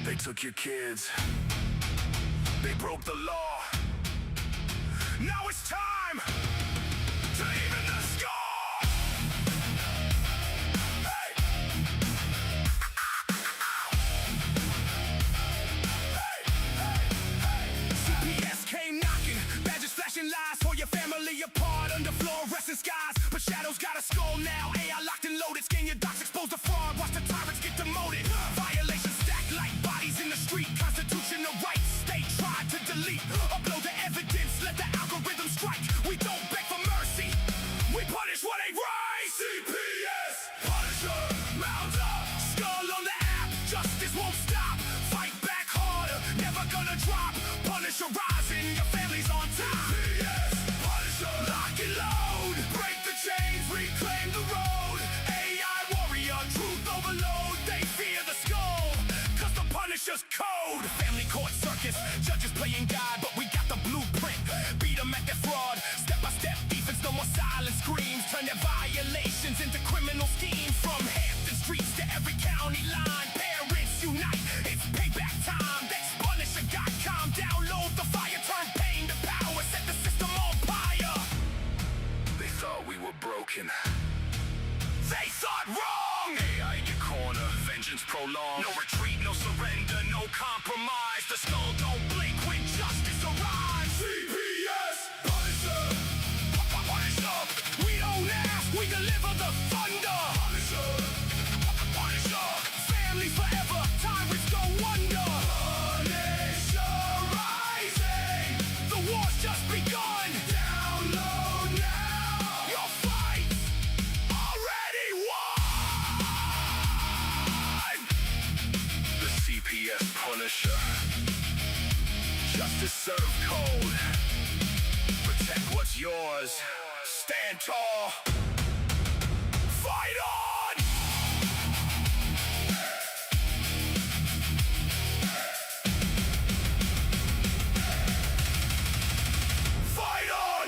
They took your kids. They broke the law. Now it's time to even the score. Hey. Hey, hey, hey. CPS came knocking, badges flashing lies for your family apart under fluorescent skies. But shadows got a skull now, AI locked and loaded. Scan your docs, expose the fraud, watch the tyrants get demoted. Violations stacked like bodies in the street. Constitutional rights, state tried to delete. Upload the evidence, let the algorithm strike. We don't beg for mercy, we punish what ain't right. CPS, Punisher, mount up, skull on the app. Justice won't stop, fight back harder, never gonna drop. Punisher rising, your family's on top. CPS, Punisher, lock and load, break the chains, reclaim the road. AI warrior, truth overload. They fear the skull, cause the Punisher's code. Family court circus, judges playing God, but we got the blueprint. Beat them at their fraud, step by step defense, no more silent screams. Turn their violations into criminal schemes. From Hampton streets to every county line, parents unite, it's payback time. That's Punisher got calm, download the fire, turn pain to power, set the system on fire. They thought we were broken, they thought wrong. AI in your corner, vengeance prolonged. No retreat, no surrender, no compromise. The skull don't blink when justice arrives. CPS, Punisher, Punisher. We don't ask, we deliver the thunder. Punisher, Punisher. Family forever, tyrants go under. Punisher rising, the war's just begun. Download now, your fight's already won. The CPS Punisher, justice served cold. Protect what's yours, stand tall, fight on! Fight on!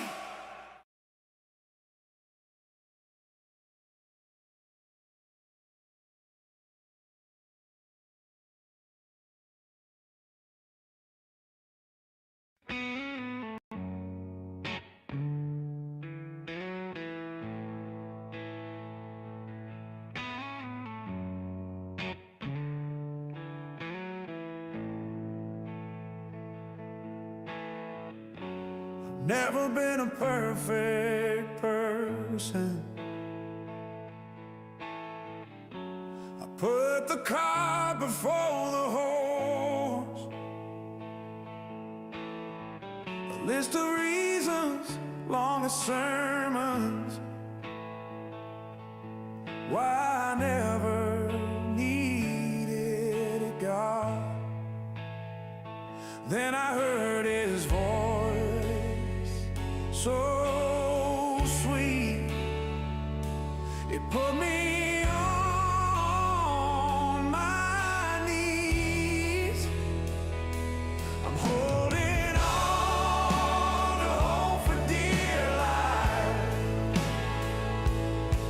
Never been a perfect person. I put the cart before the horse. A list of reasons, long as sermons, why I never needed a God. Then I heard His voice, so sweet, it put me on my knees. I'm holding on to hope for dear life,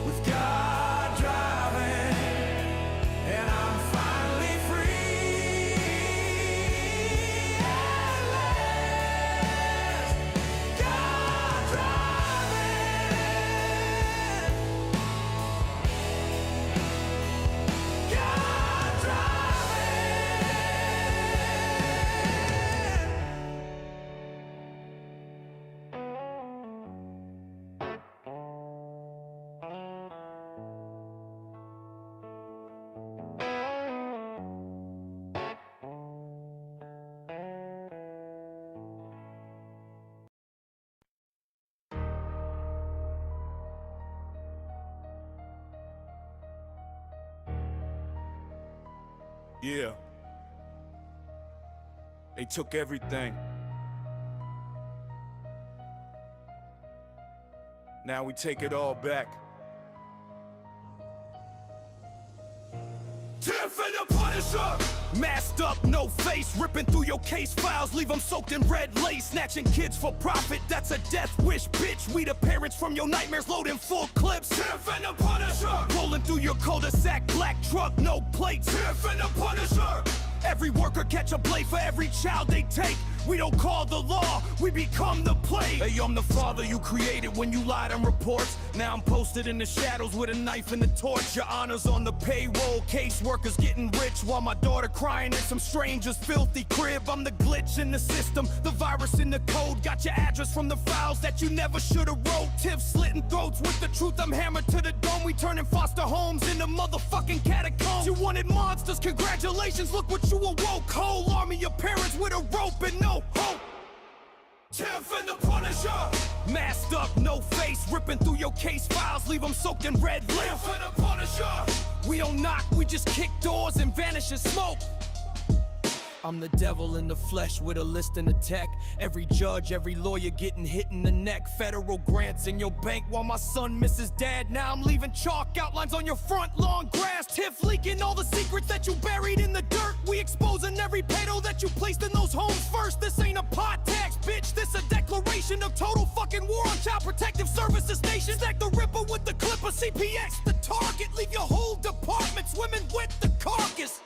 with God driving, and I'm finally free at last. God driving, God driving. Yeah. They took everything. Now we take it all back. Tiff and The Punisher! Masked up, no face, ripping through your case files, leave them soaked in red lace, snatching kids for profit, that's a death wish, bitch. We the parents from your nightmares, loading full clips. Tiff and The Punisher! Rolling through your cul-de-sac, black truck, no plates. Tiff and The Punisher! every worker catch a blade for every child they take. We don't call the law, we become the plague. Hey, I'm the father you created when you lied on reports. Now I'm posted in the shadows with a knife and a torch. Your honor's on the payroll, caseworkers getting rich, while my daughter crying in some stranger's filthy crib. I'm the glitch in the system, the virus in the code. Got your address from the files that you never should've wrote. Tiff slitting throats with the truth, I'm hammered to the dome. We turning foster homes into motherfucking catacombs. You wanted monsters, congratulations, look what you awoke. Whole army of parents with a rope and no hope. Tiff and The Punisher, masked up, no face, ripping through your case files, leave them soaked in red lip. Tiff and The Punisher, we don't knock, we just kick doors and vanish in smoke. I'm the devil in the flesh with a list and a tech. Every judge, every lawyer getting hit in the neck. Federal grants in your bank while my son misses dad. Now I'm leaving chalk outlines on your front lawn grass. Tiff leaking all the secrets that you buried in the dirt. We exposing every pedo that you placed in those homes first. This ain't a pot tax, bitch, this a declaration of total fucking war on child protective services nation. Stack the ripper with the clipper, CPS the target. Leave your whole department swimming with the carcass.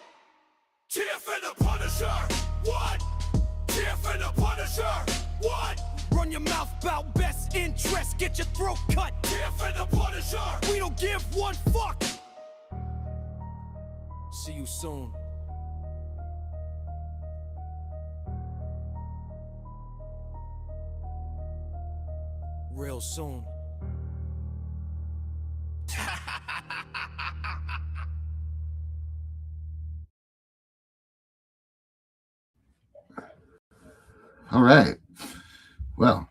Tiff and The Punisher, what? Tiff and The Punisher, what? Run your mouth about best interest, get your throat cut. Tiff and The Punisher, we don't give one fuck. See you soon. Real soon. All right. Well,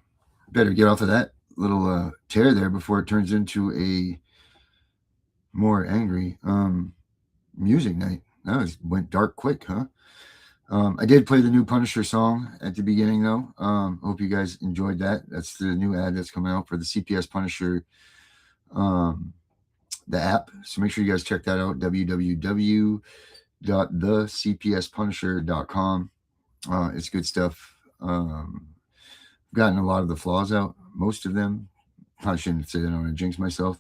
better get off of that little tear there before it turns into a more angry music night. That went dark quick, huh? I did play the new Punisher song at the beginning, though. Hope you guys enjoyed that. That's the new ad that's coming out for the CPS Punisher, the app. So make sure you guys check that out, www.thecpspunisher.com. It's good stuff. Gotten a lot of the flaws out, most of them. I shouldn't say that, I don't want to jinx myself.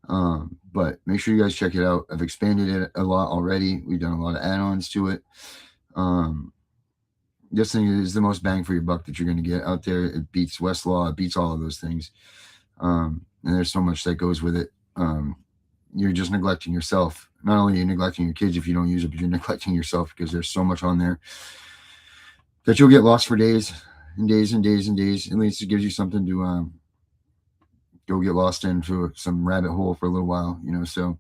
But make sure you guys check it out. I've expanded it a lot already. We've done a lot of add-ons to it. This thing is the most bang for your buck that you're going to get out there. It beats Westlaw, it beats all of those things. And there's so much that goes with it. You're just neglecting yourself. Not only are you neglecting your kids if you don't use it, but you're neglecting yourself because there's so much on there that you'll get lost for days and days and days and days. At least it gives you something to go get lost into some rabbit hole for a little while, you know. So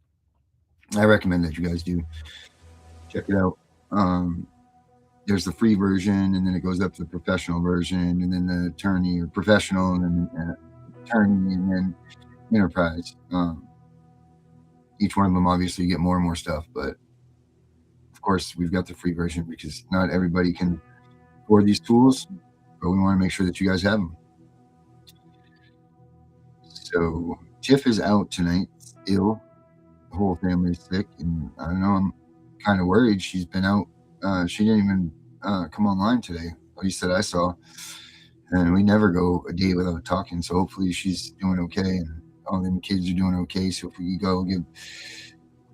I recommend that you guys do check it out. There's the free version, and then it goes up to the professional version, and then the attorney or professional, and then attorney, and then enterprise. Each one of them, obviously, you get more and more stuff, but of course, we've got the free version because not everybody can afford these tools, but we want to make sure that you guys have them. So Tiff is out tonight, ill. The whole family's sick, and I don't know, I'm kind of worried. She's been out. She didn't even come online today, at least that I saw. And we never go a day without talking, so hopefully she's doing okay, and all them kids are doing okay. So if we could go give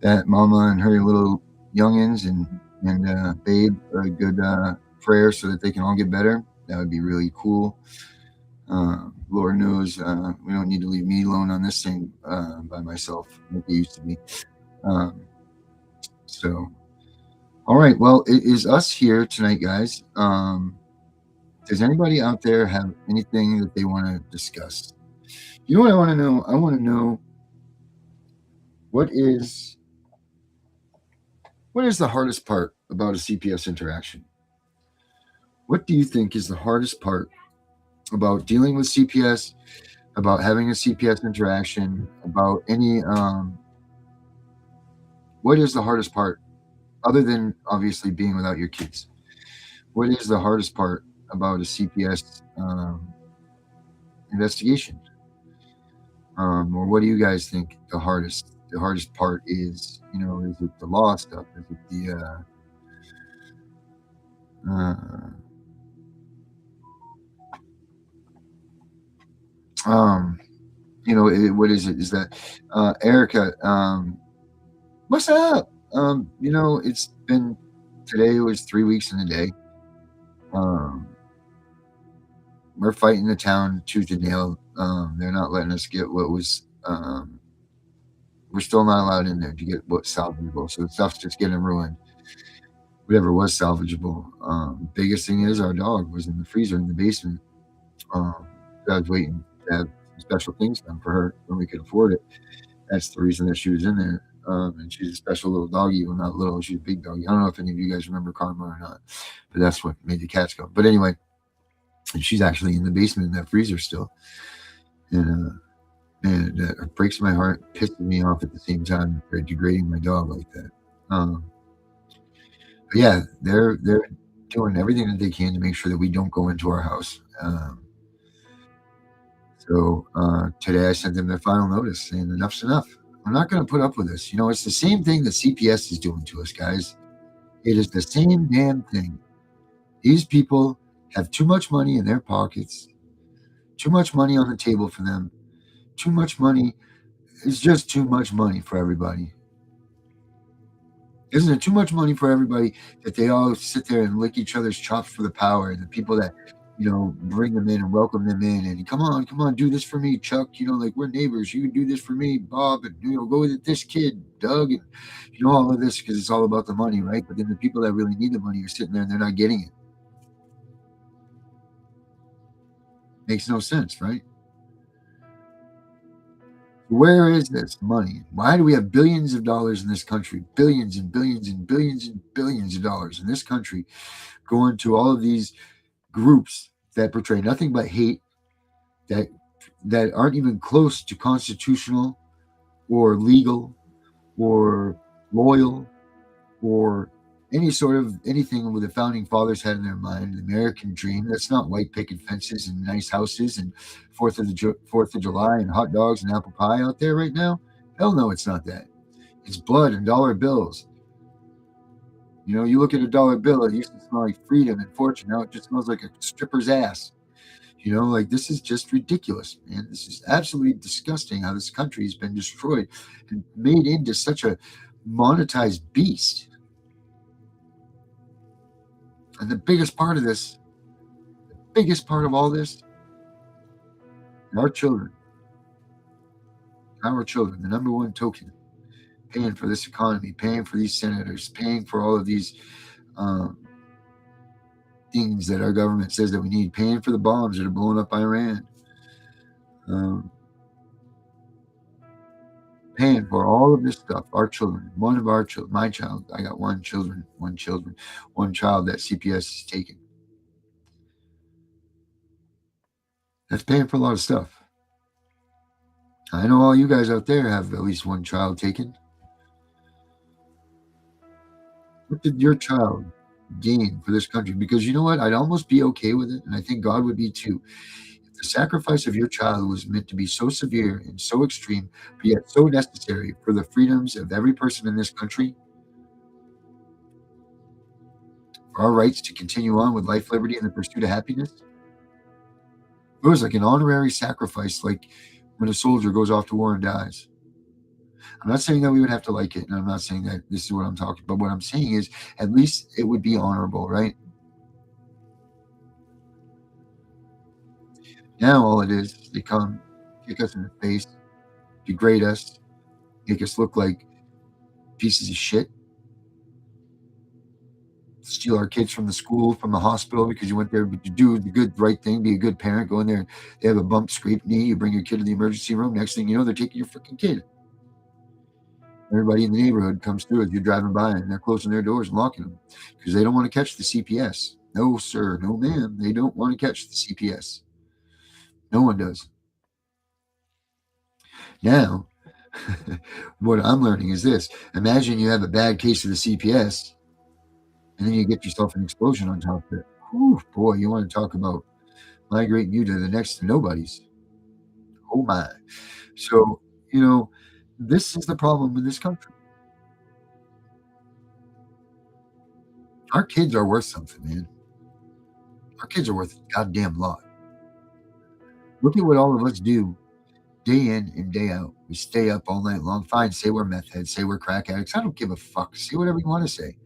that mama and her little youngins and babe a good prayer so that they can all get better, that would be really cool. Lord knows we don't need to leave me alone on this thing by myself like it used to be. So all right, well, it is us here tonight, guys. Does anybody out there have anything that they want to discuss? You know what I want to know? I want to know what is the hardest part about a CPS interaction? What do you think is the hardest part about dealing with CPS, about having a CPS interaction, about any, what is the hardest part, other than obviously being without your kids? What is the hardest part about a CPS investigation? Or what do you guys think the hardest part is? You know, is it the law stuff? Is it the you know, what is it? Is that Erica? What's up? You know, it's been today was 3 weeks in a day. We're fighting the town tooth and nail. They're not letting us get what was. We're still not allowed in there to get what's salvageable. So the stuff's just getting ruined. Whatever was salvageable. Biggest thing is our dog was in the freezer in the basement. I was waiting to have some special things done for her when we could afford it. That's the reason that she was in there. And she's a special little doggy. Well, not little, she's a big doggy. I don't know if any of you guys remember Karma or not, but that's what made the cats go. But anyway, and she's actually in the basement in that freezer still. And man, that breaks my heart, pisses me off at the same time. They're degrading my dog like that. But yeah, they're doing everything that they can to make sure that we don't go into our house. So today I sent them their final notice saying enough's enough. I'm not going to put up with this. You know, it's the same thing that CPS is doing to us, guys. It is the same damn thing. These people have too much money in their pockets, too much money on the table for them, too much money. It's just too much money for everybody. Isn't it too much money for everybody that they all sit there and lick each other's chops for the power? And the people that, you know, bring them in and welcome them in and come on, do this for me, Chuck. You know, like we're neighbors. You can do this for me, Bob, and, you know, go with this kid, Doug, and, you know, all of this because it's all about the money, right? But then the people that really need the money are sitting there and they're not getting it. Makes no sense, right? Where is this money? Why do we have billions of dollars in this country? Billions and billions and billions and billions of dollars in this country going to all of these groups that portray nothing but hate, that aren't even close to constitutional or legal or loyal or any sort of anything with the founding fathers had in their mind, the American dream. That's not white picket fences and nice houses and Fourth of July and hot dogs and apple pie out there right now. Hell no, it's not that. It's blood and dollar bills. You know, you look at a dollar bill, it used to smell like freedom and fortune. Now it just smells like a stripper's ass. You know, like this is just ridiculous, man. This is absolutely disgusting how this country has been destroyed and made into such a monetized beast. And the biggest part of this, the biggest part of all this, our children, the number one token, paying for this economy, paying for these senators, paying for all of these things that our government says that we need, paying for the bombs that are blowing up Iran, paying for all of this stuff. Our children, one of our children, my child, I got one child that CPS is taking. That's paying for a lot of stuff. I know all you guys out there have at least one child taken. What did your child gain for this country? Because you know what? I'd almost be okay with it, and I think God would be too. If the sacrifice of your child was meant to be so severe and so extreme, but yet so necessary for the freedoms of every person in this country, for our rights to continue on with life, liberty, and the pursuit of happiness, it was like an honorary sacrifice, like when a soldier goes off to war and dies. I'm not saying that we would have to like it, and I'm not saying that this is what I'm talking about. What I'm saying is at least it would be honorable, right? Now all it is they come, kick us in the face, degrade us, make us look like pieces of shit, steal our kids from the school, from the hospital because you went there to do the good, right thing, be a good parent, go in there, they have a bump, scraped knee, you bring your kid to the emergency room, next thing you know, they're taking your freaking kid. Everybody in the neighborhood comes through as you're driving by and they're closing their doors and locking them because they don't want to catch the CPS. No, sir, no, ma'am. They don't want to catch the CPS. No one does. Now, what I'm learning is this. Imagine you have a bad case of the CPS and then you get yourself an explosion on top of it. Whew, boy, you want to talk about migrating you to the next to nobody's. Oh, my. So, you know, this is the problem in this country. Our kids are worth something, man. Our kids are worth a goddamn lot. Look at what all of us do day in and day out. We stay up all night long. Fine, say we're meth heads, say we're crack addicts. I don't give a fuck. Say whatever you want to say.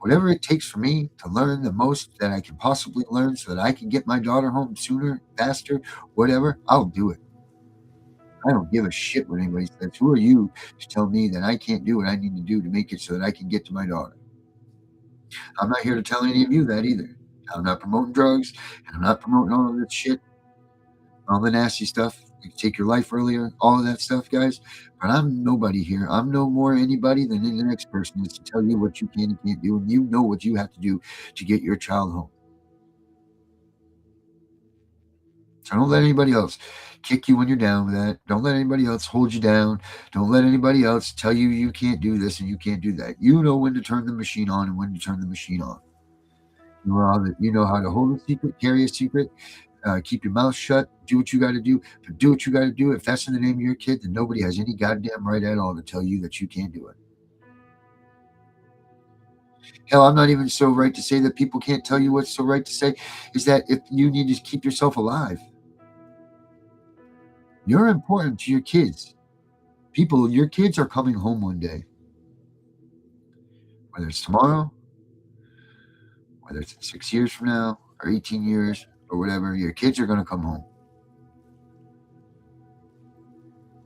Whatever it takes for me to learn the most that I can possibly learn so that I can get my daughter home sooner, faster, whatever, I'll do it. I don't give a shit what anybody says. Who are you to tell me that I can't do what I need to do to make it so that I can get to my daughter? I'm not here to tell any of you that either. I'm not promoting drugs, and I'm not promoting all of this shit, all the nasty stuff. You take your life earlier, all of that stuff, guys. But I'm nobody here. I'm no more anybody than the next person is to tell you what you can and can't do, and you know what you have to do to get your child home. So don't let anybody else kick you when you're down with that. Don't let anybody else hold you down. Don't let anybody else tell you you can't do this and you can't do that. You know when to turn the machine on and when to turn the machine off. You know how to hold a secret, carry a secret, keep your mouth shut, do what you got to do. But do what you got to do. If that's in the name of your kid, then nobody has any goddamn right at all to tell you that you can't do it. Hell, I'm not even so right to say that people can't tell you what's so right to say is that if you need to keep yourself alive. You're important to your kids. People, your kids are coming home one day. Whether it's tomorrow, whether it's 6 years from now, or 18 years, or whatever, your kids are going to come home.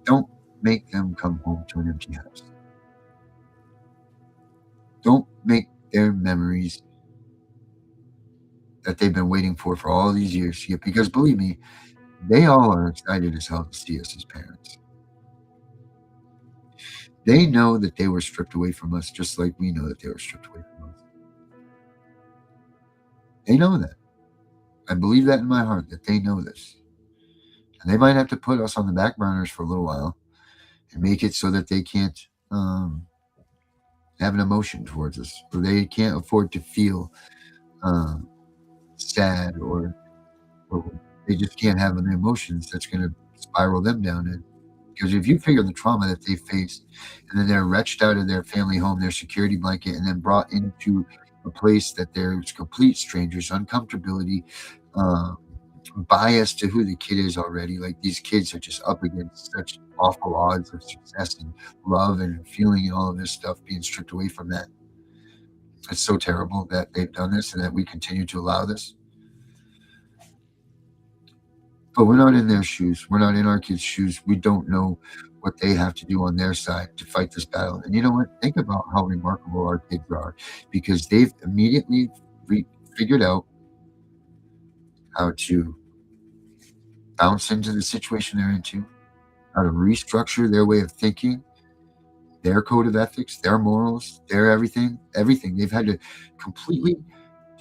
Don't make them come home to an empty house. Don't make their memories that they've been waiting for all these years to get, because believe me, they all are excited as hell to see us as parents. They know that they were stripped away from us just like we know that they were stripped away from us. They know that. I believe that in my heart, that they know this. And they might have to put us on the back burners for a little while and make it so that they can't have an emotion towards us, or they can't afford to feel sad, or they just can't have any emotions that's going to spiral them down in. Because if you figure the trauma that they faced, and then they're wrenched out of their family home, their security blanket, and then brought into a place that there's complete strangers, uncomfortability, bias to who the kid is already. Like, these kids are just up against such awful odds of success and love and feeling and all of this stuff, being stripped away from that. It's so terrible that they've done this and that we continue to allow this. But we're not in their shoes. We're not in our kids' shoes. We don't know what they have to do on their side to fight this battle. And you know what? Think about how remarkable our kids are, because they've immediately figured out how to bounce into the situation they're into, how to restructure their way of thinking, their code of ethics, their morals, their everything. They've had to completely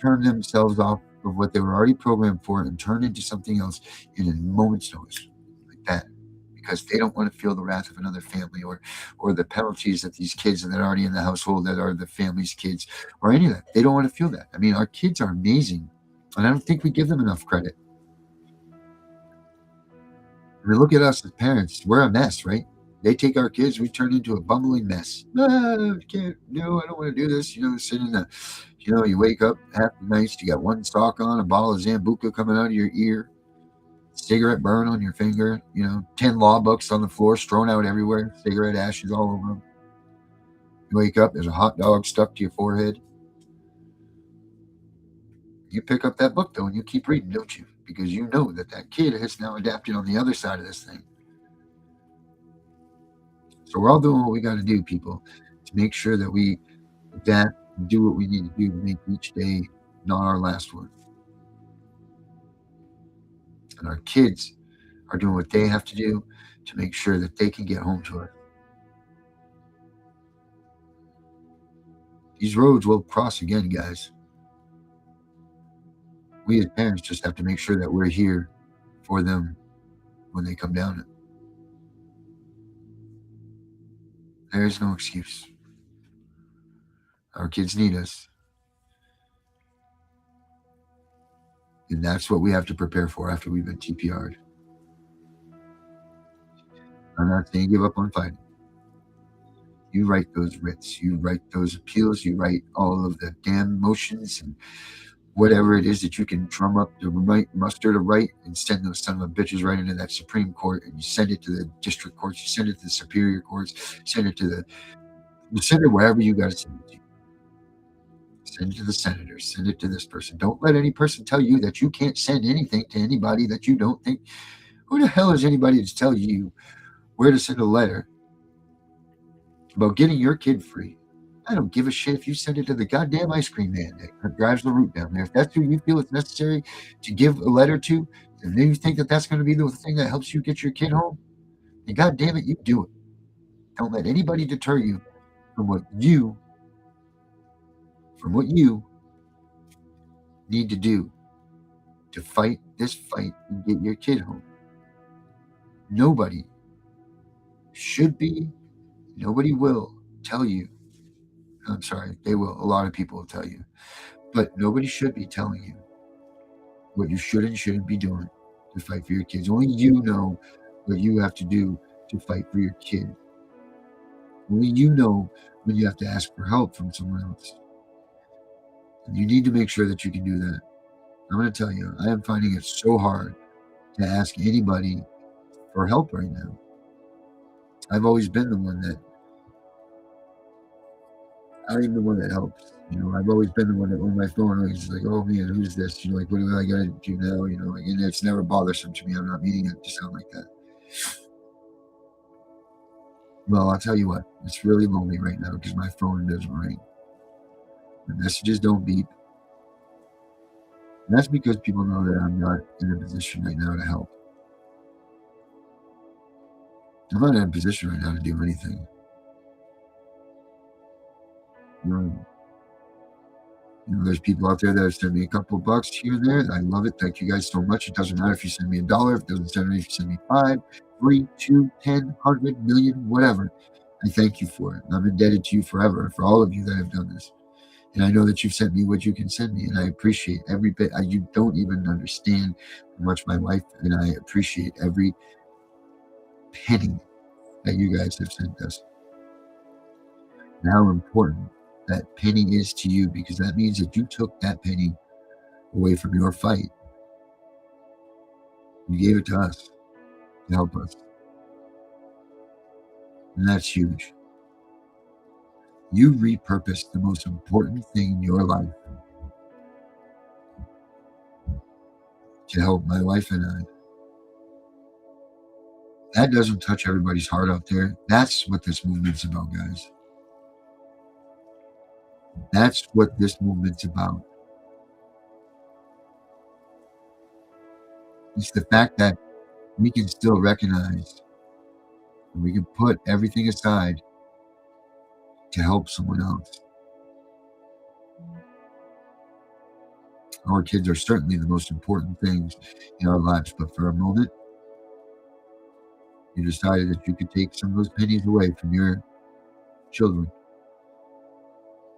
turn themselves off of what they were already programmed for and turn into something else in a moment's notice, like that, because they don't want to feel the wrath of another family, or the penalties that these kids that are already in the household that are the family's kids, or any of that. They don't want to feel that. I mean, our kids are amazing, and I don't think we give them enough credit. I mean, look at us as parents. We're a mess, right? They take our kids, we turn into a bumbling mess. No, can't. No, I don't want to do this. Sitting in the, you wake up half the nights, you got one sock on, a bottle of Zambuca coming out of your ear, cigarette burn on your finger, 10 law books on the floor, strewn out everywhere, cigarette ashes all over them. You wake up, there's a hot dog stuck to your forehead. You pick up that book, though, and you keep reading, don't you? Because you know that kid has now adapted on the other side of this thing. So we're all doing what we got to do, people, to make sure that we adapt and do what we need to do to make each day not our last one. And our kids are doing what they have to do to make sure that they can get home to us. These roads will cross again, guys. We as parents just have to make sure that we're here for them when they come down it. There is no excuse. Our kids need us. And that's what we have to prepare for after we've been TPR'd. I'm not saying give up on fighting. You write those writs. You write those appeals. You write all of the damn motions and whatever it is that you can drum up to muster to write, and send those son of a bitches right into that Supreme Court, and you send it to the district courts, you send it to the superior courts, send it wherever you got to send it to. Send it to the senator. Send it to this person. Don't let any person tell you that you can't send anything to anybody that you don't think. Who the hell is anybody to tell you where to send a letter about getting your kid free? I don't give a shit if you send it to the goddamn ice cream man that drives the route down there. If that's who you feel it's necessary to give a letter to, and then you think that that's going to be the thing that helps you get your kid home, then goddamn it, you do it. Don't let anybody deter you from what you need to do to fight this fight and get your kid home. Nobody should be, nobody will tell you. I'm sorry, they will. A lot of people will tell you. But nobody should be telling you what you should and shouldn't be doing to fight for your kids. Only you know what you have to do to fight for your kid. Only you know when you have to ask for help from someone else. And you need to make sure that you can do that. I'm going to tell you, I am finding it so hard to ask anybody for help right now. I've always been the one that, I'm the one that helps. I've always been the one that on my phone, it's like, oh man, who's this? Like, what do I got to do now? And it's never bothersome to me. I'm not meaning it to sound like that. Well, I'll tell you what, it's really lonely right now because my phone doesn't ring. The messages don't beep. And that's because people know that I'm not in a position right now to help. I'm not in a position right now to do anything. There's people out there that have sent me a couple of bucks here and there. I love it. Thank you guys so much. It doesn't matter if you send me $1. It doesn't matter if you send me 5, 3, 2, 10, 100 million, whatever. I thank you for it. And I'm indebted to you forever for all of you that have done this. And I know that you've sent me what you can send me, and I appreciate every bit. You don't even understand how much my wife and I appreciate every penny that you guys have sent us. And how important that penny is to you, because that means that you took that penny away from your fight. You gave it to us to help us. And that's huge. You repurposed the most important thing in your life to help my wife and I. That doesn't touch everybody's heart out there. That's what this movement's about, guys. That's what this movement's about. It's the fact that we can still recognize and we can put everything aside to help someone else. Our kids are certainly the most important things in our lives, but for a moment, you decided that you could take some of those pennies away from your children,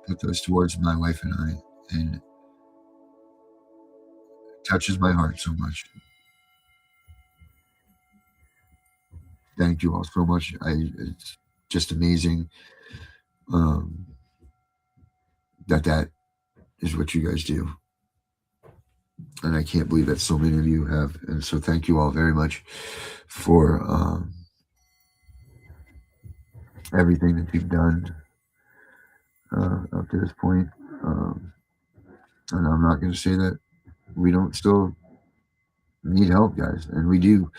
put those towards my wife and I, and it touches my heart so much. Thank you all so much. It's just amazing that is what you guys do. And I can't believe that so many of you have. And so thank you all very much for everything that you've done up to this point. And I'm not going to say that we don't still need help, guys, and we do.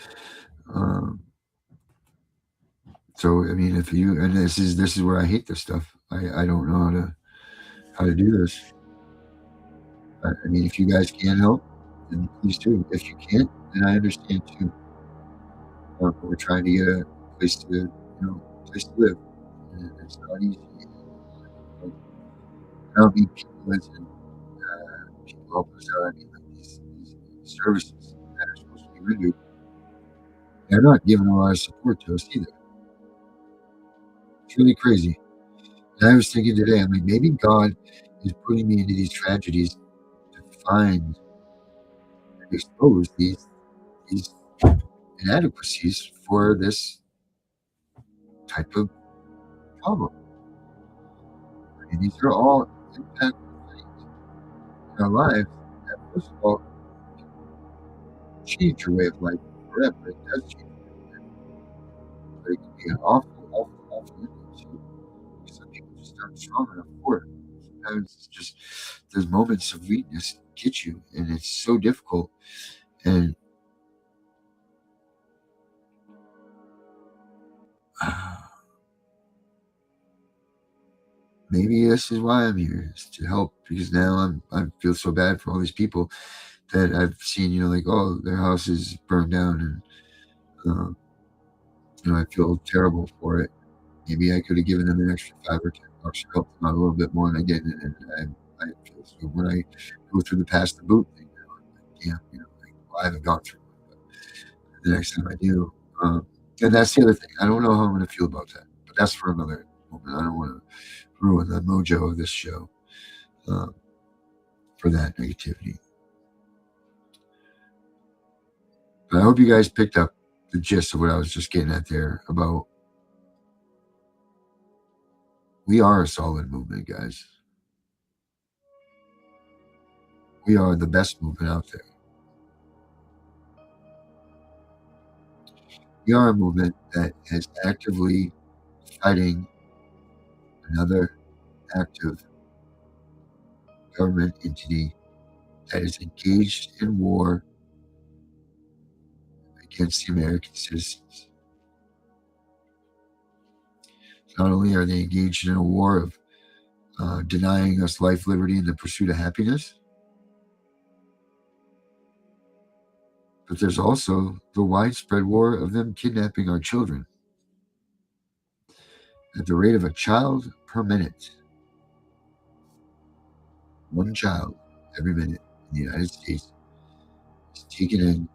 So I mean, if you, and this is where I hate this stuff. I don't know how to do this. I mean, if you guys can help, then please do. If you can't, then I understand too. But we're trying to get a place to live. And it's not easy. I don't mean people listen. People help us out. I mean, like these services that are supposed to be rendered, they're not giving a lot of support to us either. It's really crazy. And I was thinking today, I'm like, maybe God is putting me into these tragedies to find and expose these inadequacies for this type of problem. I mean, these are all impactful things in our lives that, first of all, change your way of life forever. It does change your way of life. But it can be an awful, awful, awful ending too. Some people just aren't strong enough for it. sometimes it's just those moments of weakness get you, and it's so difficult. And maybe this is why I'm here, is to help, because now I feel so bad for all these people that I've seen, like, oh, their house is burned down, and I feel terrible for it. Maybe I could have given them an extra $5 or $10 to help them out a little bit more, and I didn't. And I feel so when I go through the pass the boot thing now, I'm like, damn, I haven't gone through it, but the next time I do. And that's the other thing. I don't know how I'm going to feel about that, but that's for another moment. I don't want to ruin the mojo of this show for that negativity. But I hope you guys picked up the gist of what I was just getting at there about we are a solid movement, guys. We are the best movement out there. We are a movement that is actively fighting another active government entity that is engaged in war against the American citizens. Not only are they engaged in a war of denying us life, liberty, and the pursuit of happiness, but there's also the widespread war of them kidnapping our children at the rate of a child per minute. One child every minute in the United States is taken in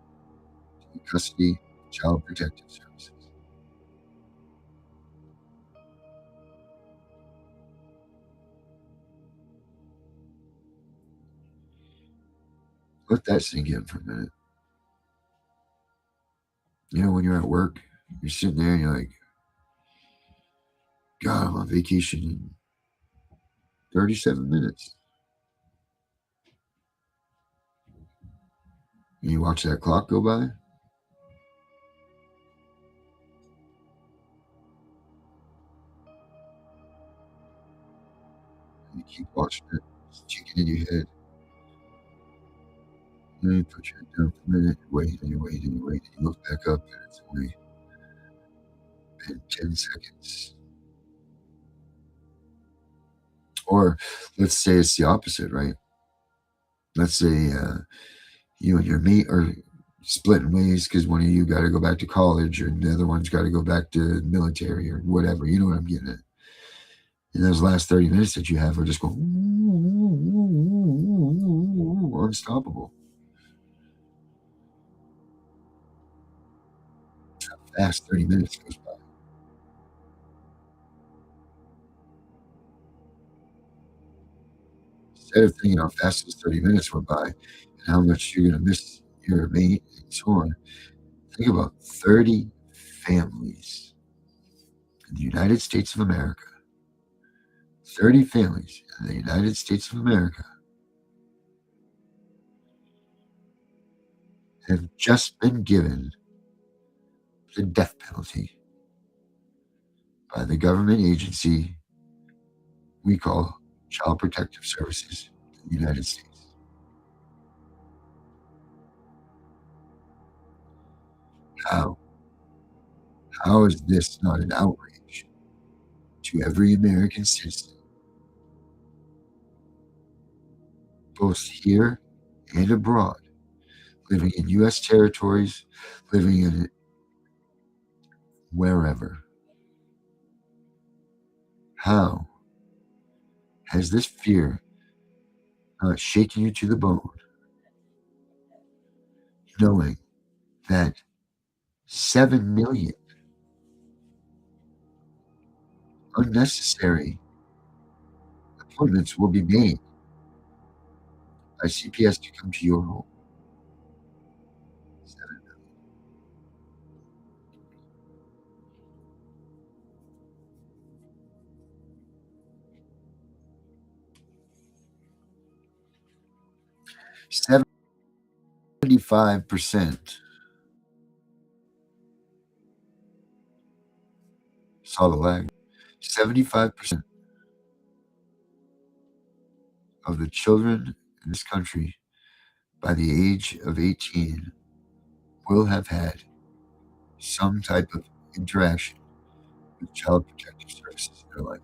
to custody of Child Protective Services. Let that sink in for a minute. When you're at work, you're sitting there and you're like, God, I'm on vacation in 37 minutes. And you watch that clock go by. And you keep watching it, it's ticking in your head. And then you put your head down for a minute, you wait and you wait and you wait, and you look back up, and it's only been 10 seconds. Or let's say it's the opposite, right? Let's say you and your mate are splitting ways because one of you got to go back to college or the other one's got to go back to the military or whatever. You know what I'm getting at. And those last 30 minutes that you have are just going unstoppable. How fast 30 minutes goes by. Instead of thinking how fast those 30 minutes went by and how much you're going to miss your mate and so on, think about 30 families in the United States of America. 30 families in the United States of America have just been given the death penalty by the government agency we call Child Protective Services in the United States. How? How is this not an outrage to every American citizen, both here and abroad, living in U.S. territories, living in wherever? How has this fear not shaken you to the bone, knowing that 7 million unnecessary appointments will be made by CPS to come to your home? 7 million. 75% saw the lag. 75% of the children in this country by the age of 18 will have had some type of interaction with child protective services in their life.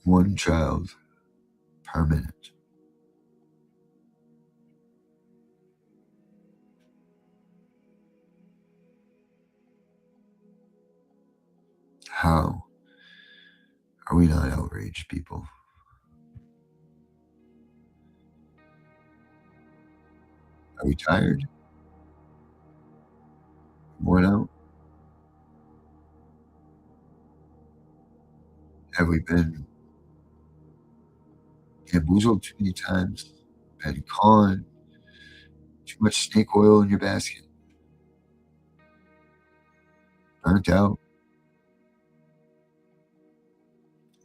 One child per minute. How are we not outraged, people? Are we tired? Worn out? Have we been bamboozled too many times? Been conned? Too much snake oil in your basket? Burnt out?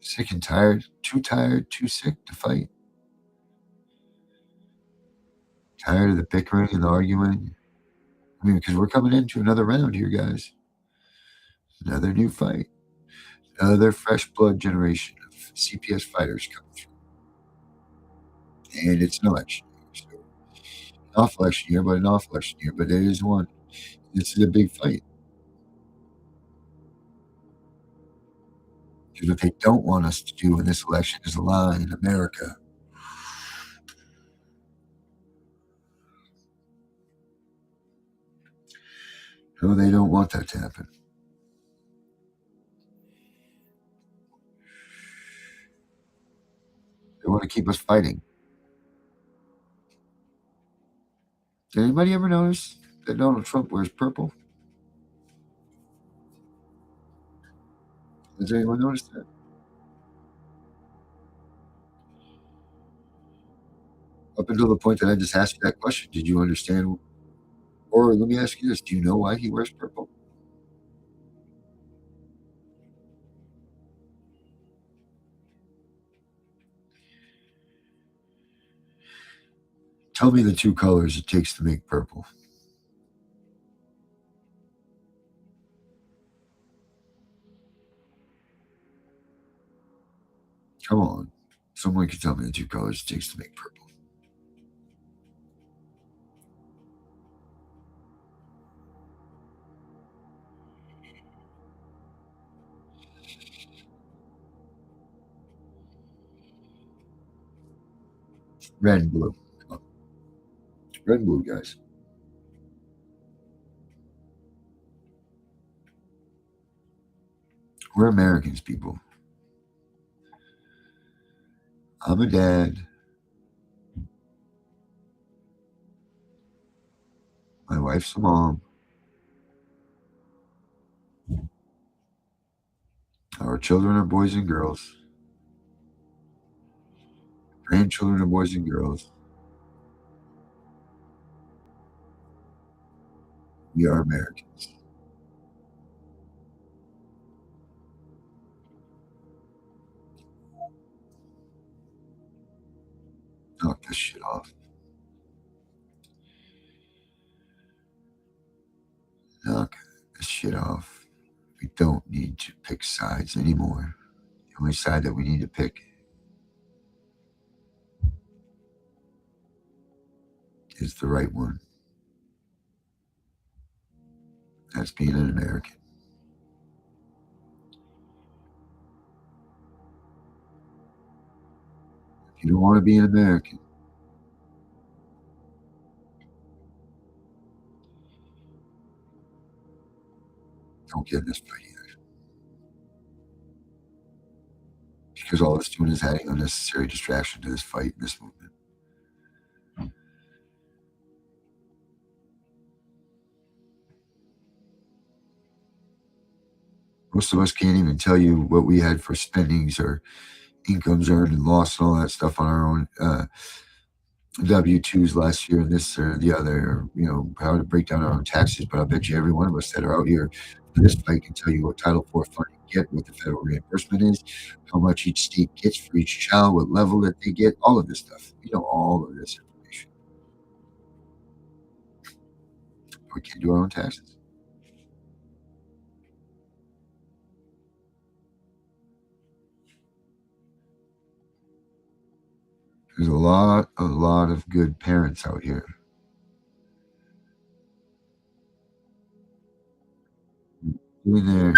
Sick and tired? Too sick to fight? Tired of the bickering and the arguing? I mean, because we're coming into another round here, guys. Another new fight. Another fresh blood generation of CPS fighters coming through. And it's an election year. So, off election year, but an off election year. But it is one. This is a big fight. Because what they don't want us to do in this election is lie in America. No, they don't want that to happen. They want to keep us fighting. Did anybody ever notice that Donald Trump wears purple? Has anyone noticed that? Up until the point that I just asked you that question, did you understand? Or let me ask you this, do you know why he wears purple? Tell me the two colors it takes to make purple. Come on. Someone can tell me the two colors it takes to make purple. Red and blue. Come on. Red and blue, guys. We're Americans, people. I'm a dad. My wife's a mom. Our children are boys and girls. Grandchildren are boys and girls. We are Americans. Knock this shit off. Knock this shit off. We don't need to pick sides anymore. The only side that we need to pick is the right one. That's being an American. If you don't want to be an American, don't get in this fight either. Because all it's doing is adding unnecessary distraction to this fight and this movement. Most of us can't even tell you what we had for spendings or incomes earned and lost and all that stuff on our own W-2s last year and this or the other, or, how to break down our own taxes. But I bet you every one of us that are out here This fight can tell you what Title IV funding get, what the federal reimbursement is, how much each state gets for each child, what level that they get, all of this stuff. We know all of this information. We can't do our own taxes. There's a lot of good parents out here. Sitting there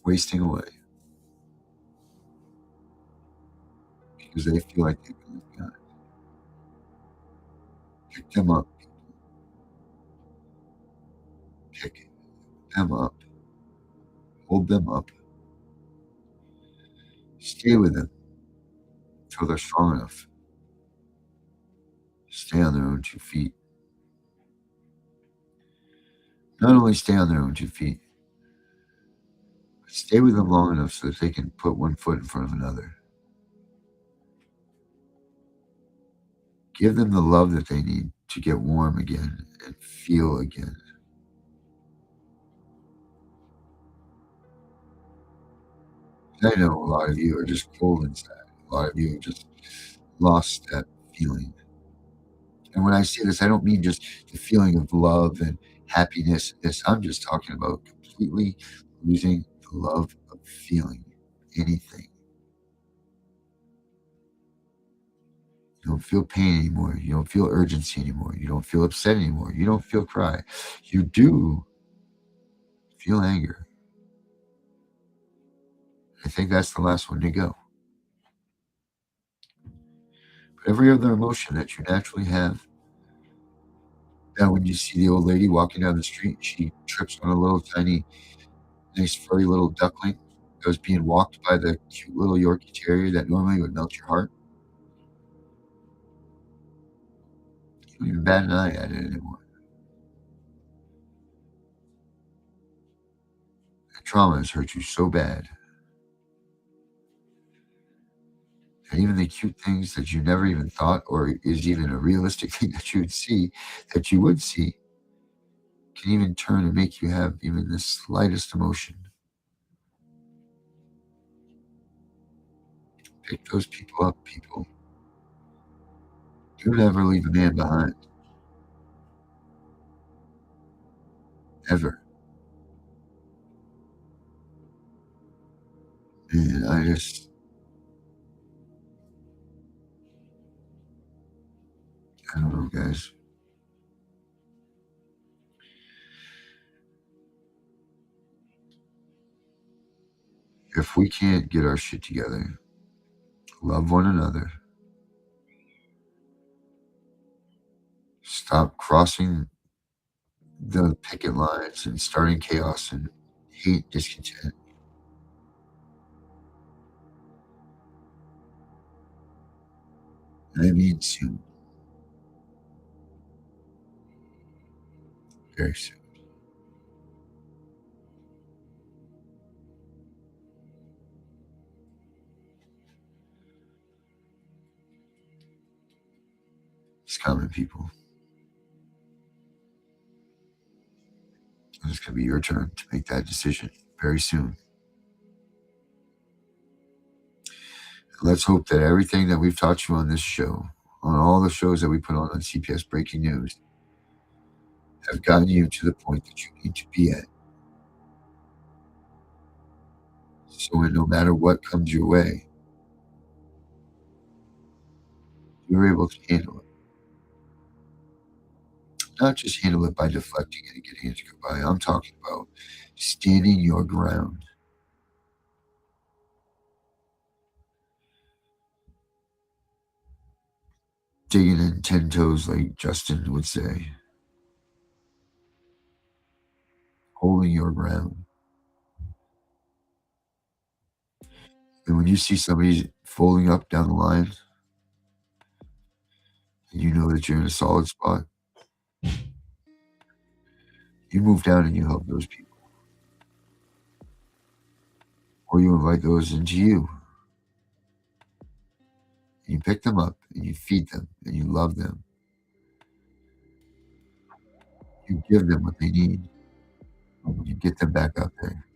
wasting away because they feel like they've been left behind. Pick them up. Pick them up. Hold them up. Stay with them until they're strong enough. Stay on their own 2 feet. Not only stay on their own 2 feet, but stay with them long enough so that they can put one foot in front of another. Give them the love that they need to get warm again and feel again. I know a lot of you are just cold inside. A lot of you have just lost that feeling. And when I say this, I don't mean just the feeling of love and happiness. I'm just talking about completely losing the love of feeling anything. You don't feel pain anymore. You don't feel urgency anymore. You don't feel upset anymore. You don't feel cry. You do feel anger. I think that's the last one to go. But every other emotion that you naturally have, now when you see the old lady walking down the street, she trips on a little tiny, nice furry little duckling that was being walked by the cute little Yorkie Terrier that normally would melt your heart. You don't even bat an eye at it anymore. That trauma has hurt you so bad that even the cute things that you never even thought or is even a realistic thing that you would see, can even turn and make you have even the slightest emotion. Pick those people up, people. Don't ever leave a man behind. Ever. And I don't know, guys. If we can't get our shit together, love one another, stop crossing the picket lines and starting chaos and hate, discontent, I mean soon. Very soon. It's coming, people. It's going to be your turn to make that decision very soon. Let's hope that everything that we've taught you on this show, on all the shows that we put on CPS Breaking News, have gotten you to the point that you need to be at. So no matter what comes your way, you're able to handle it. Not just handle it by deflecting it and getting it to go by. I'm talking about standing your ground. Digging in 10 toes, like Justin would say. Holding your ground. And when you see somebody folding up down the line, and you know that you're in a solid spot, you move down and you help those people. Or you invite those into you. And you pick them up and you feed them and you love them. You give them what they need. And you get them back out there.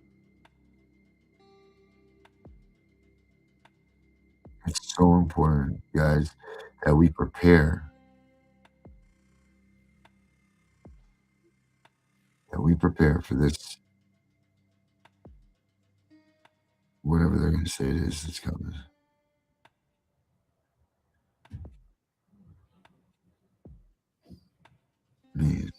It's so important, guys, that we prepare. That we prepare for this. Whatever they're going to say it is that's coming. Man.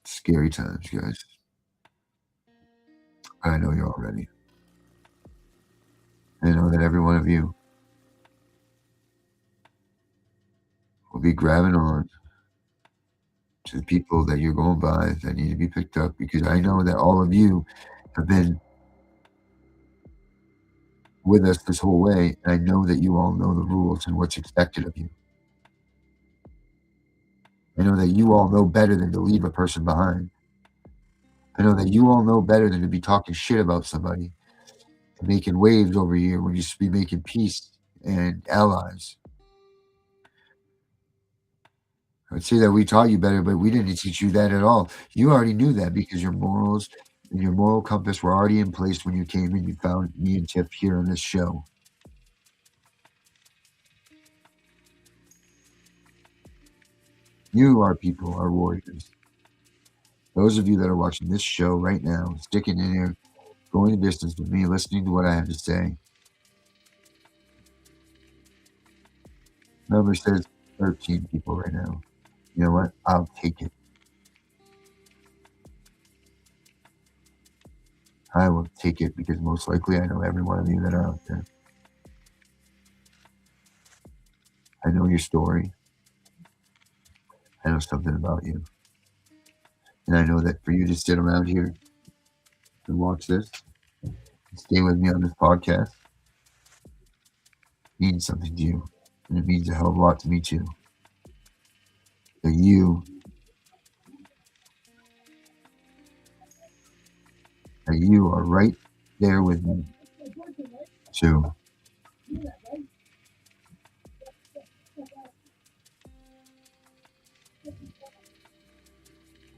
Scary times, guys. I know you're all ready. I know that every one of you will be grabbing on to the people that you're going by that need to be picked up, because I know that all of you have been with us this whole way, and I know that you all know the rules and what's expected of you. I know that you all know better than to leave a person behind. I know that you all know better than to be talking shit about somebody and making waves over here when you should be making peace and allies. I would say that we taught you better, but we didn't teach you that at all. You already knew that because your morals and your moral compass were already in place when you came and you found me and Tiff here on this show. You, our people, are warriors. Those of you that are watching this show right now, sticking in here, going the distance with me, listening to what I have to say. Number says 13 people right now. You know what? I'll take it. I will take it because most likely I know every one of you that are out there. I know your story. I know something about you. And I know that for you to sit around here and watch this, and stay with me on this podcast, means something to you. And it means a hell of a lot to me too. That you are right there with me too.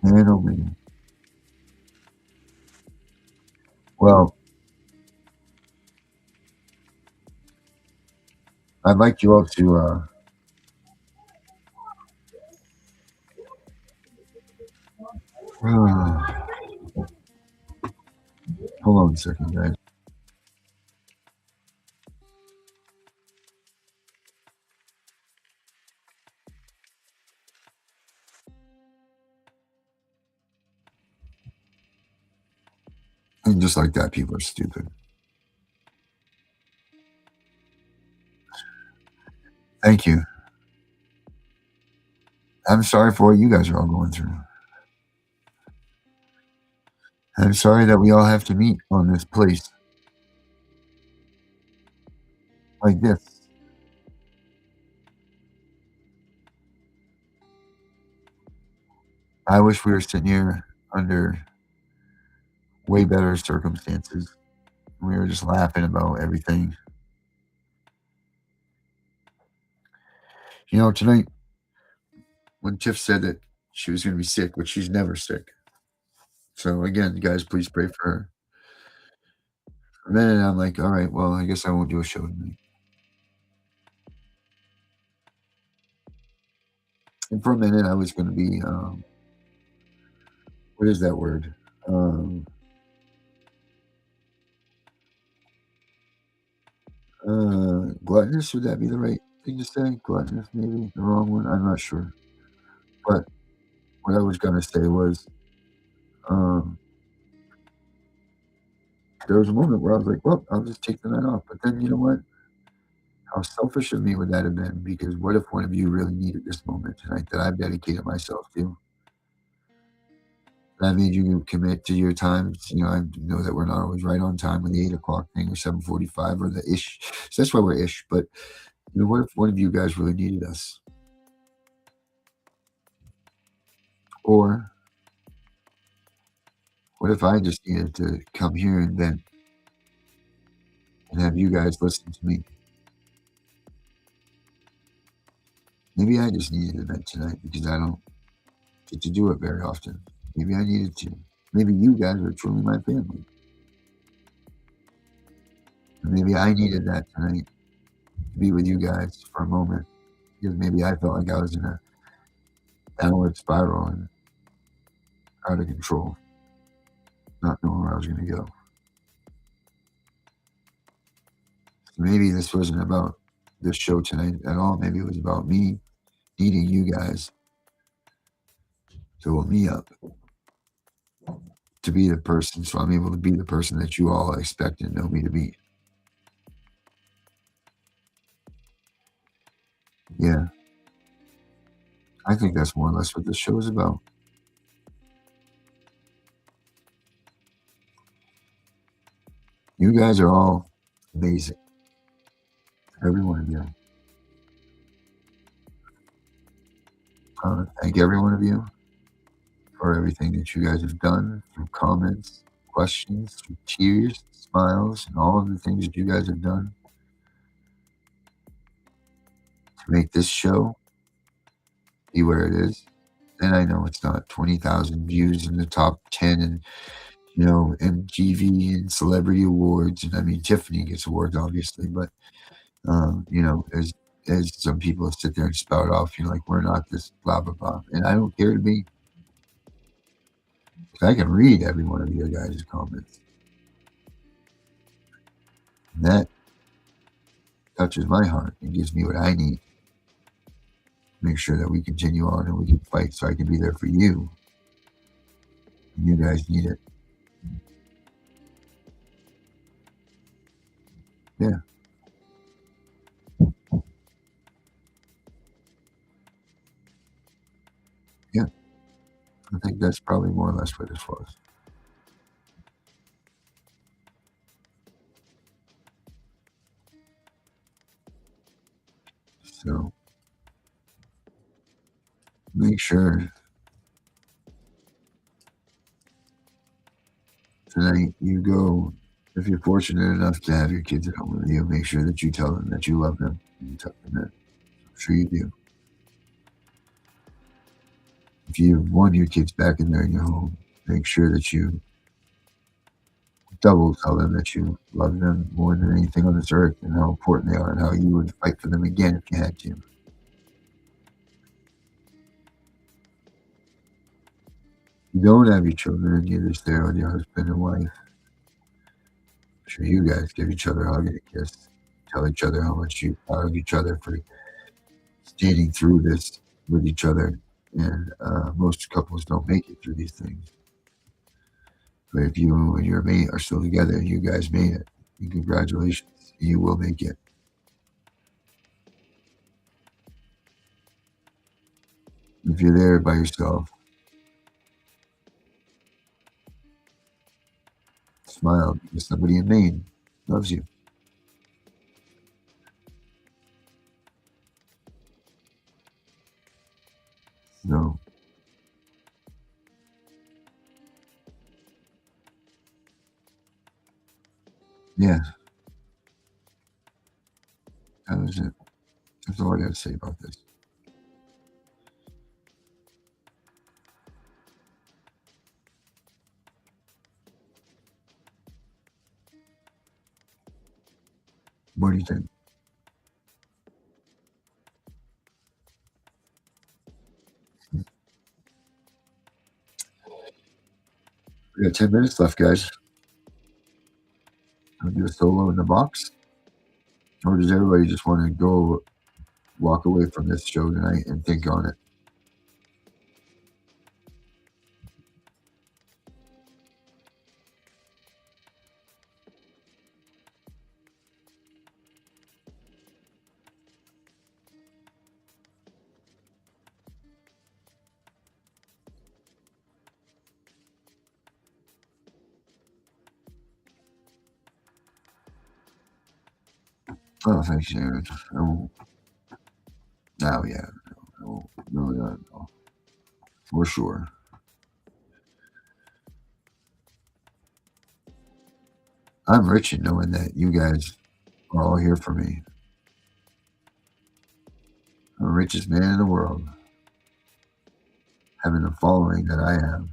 Man, oh man. Well, I'd like you all to hold on a second, guys. And just like that, people are stupid. Thank you. I'm sorry for what you guys are all going through. I'm sorry that we all have to meet on this place like this. I wish we were sitting here under way better circumstances. We were just laughing about everything. You know, tonight, when Tiff said that she was going to be sick, but she's never sick. So again, guys, please pray for her. For a minute, I'm like, all right, well, I guess I won't do a show tonight. And for a minute, I was going to be, what is that word? Gluttonous, would that be the right thing to say? Gluttonous, maybe the wrong one. I'm not sure. But what I was going to say was, there was a moment where I was like, well, I'll just take the night off. But then, you know what? How selfish of me would that have been? Because what if one of you really needed this moment tonight that I've dedicated myself to? I made you commit to your times. You know, I know that we're not always right on time with the 8 o'clock thing or 7:45 or the ish. So that's why we're ish. But you know, what if one of you guys really needed us? Or what if I just needed to come here and vent and have you guys listen to me? Maybe I just needed a vent tonight because I don't get to do it very often. Maybe I needed to. Maybe you guys are truly my family. Maybe I needed that tonight to be with you guys for a moment because maybe I felt like I was in a downward spiral and out of control, not knowing where I was going to go. So maybe this wasn't about this show tonight at all. Maybe it was about me needing you guys to hold me up, to be the person, so I'm able to be the person that you all expect and know me to be. Yeah. I think that's more or less what this show is about. You guys are all amazing. Every one of you. I want to thank every one of you for everything that you guys have done, through comments, questions, through tears, smiles, and all of the things that you guys have done to make this show be where it is. And I know it's not 20,000 views in the top 10 and, MTV and celebrity awards. And I mean, Tiffany gets awards, obviously, but, as some people sit there and spout off, like, we're not this blah, blah, blah. And I don't care to be. I can read every one of you guys' comments. And that touches my heart and gives me what I need to make sure that we continue on and we can fight so I can be there for you. And you guys need it. Yeah. Yeah. I think that's probably more or less what this was. So make sure tonight you go, if you're fortunate enough to have your kids at home with you, make sure that you tell them that you love them and you tuck them in. I'm sure you do. If you want your kids back in there in your home, make sure that you double tell them that you love them more than anything on this earth and how important they are and how you would fight for them again if you had to. You don't have your children and you're just there with your husband and wife. I'm sure you guys give each other a hug and a kiss. Tell each other how much you proud of each other for standing through this with each other. And most couples don't make it through these things. But if you and your mate are still together, you guys made it. And congratulations. You will make it. If you're there by yourself, smile because somebody in Maine loves you. No. Yeah. That was it. That's all I got to say about this. What do you think? We got 10 minutes left, guys. I'll do a solo in the box. Or does everybody just want to go walk away from this show tonight and think on it? Oh, thanks, Sharon. Oh, yeah. No. For sure. I'm rich in knowing that you guys are all here for me. I'm the richest man in the world, having the following that I have.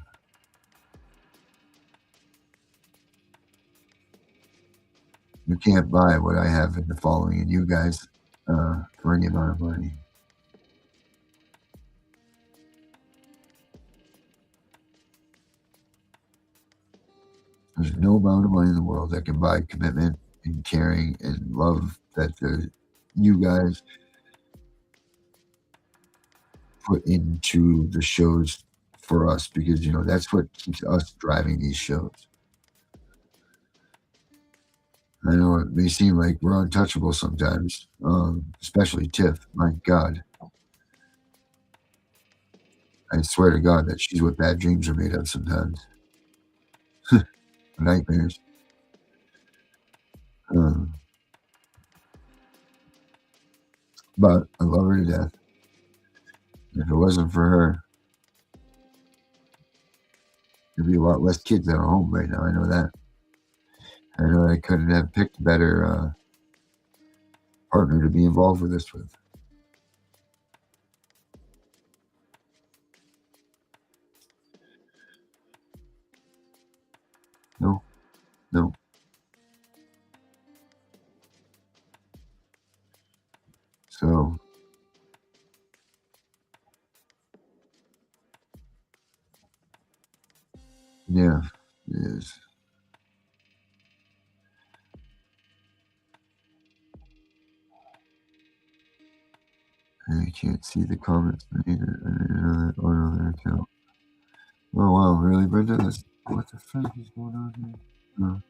You can't buy what I have in the following, and you guys for any amount of money. There's no amount of money in the world that can buy commitment and caring and love that you guys put into the shows for us, because you know that's what keeps us driving these shows. I know it may seem like we're untouchable sometimes, especially Tiff. My God, I swear to God that she's what bad dreams are made of sometimes. Nightmares. But I love her to death. If it wasn't for her, there'd be a lot less kids at home right now. I know that. I know I couldn't have picked a better partner to be involved with this with. No. So, yeah, it is. I can't see the comments made on another account. Oh wow, really, Brenda? What the fuck is going on here? Oh.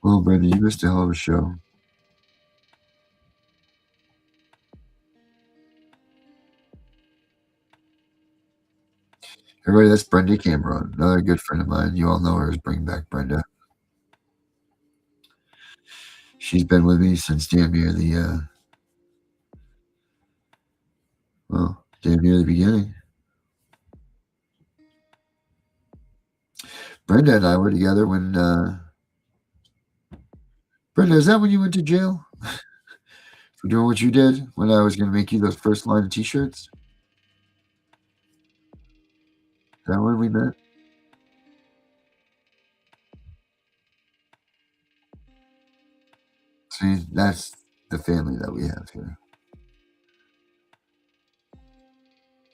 Well, Brenda, you missed a hell of a show. Everybody, that's Brenda Cameron, another good friend of mine. You all know her as Bring Back Brenda. She's been with me since damn near the beginning. Brenda and I were together when Brenda, is that when you went to jail for doing what you did when I was going to make you those first line of t-shirts? Is that when we met? See, that's the family that we have here.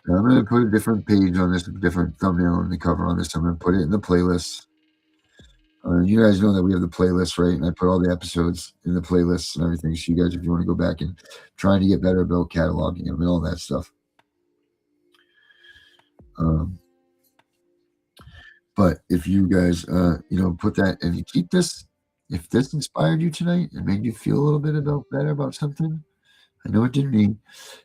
Now, I'm going to put a different page on this, a different thumbnail on the cover on this. I'm going to put it in the playlist. You guys know that we have the playlist, right? And I put all the episodes in the playlists and everything. So you guys, if you want to go back and trying to get better about cataloging them and all that stuff. But if you guys, put that and you keep this, if this inspired you tonight and made you feel a little bit better about something, I know it didn't me.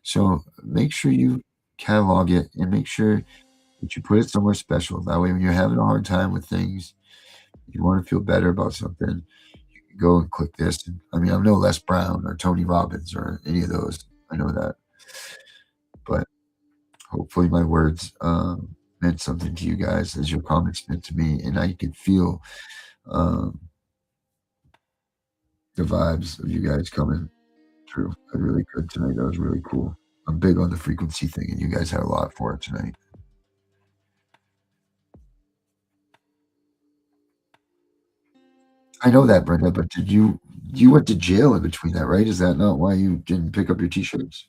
So make sure you catalog it and make sure that you put it somewhere special. That way, when you're having a hard time with things, you want to feel better about something, you can go and click this. I mean, I'm no Les Brown or Tony Robbins or any of those. I know that. But hopefully my words meant something to you guys as your comments meant to me. And I could feel the vibes of you guys coming through. I really could tonight. That was really cool. I'm big on the frequency thing, and you guys had a lot for it tonight. I know that, Brenda, but you went to jail in between that, right? Is that not why you didn't pick up your t-shirts?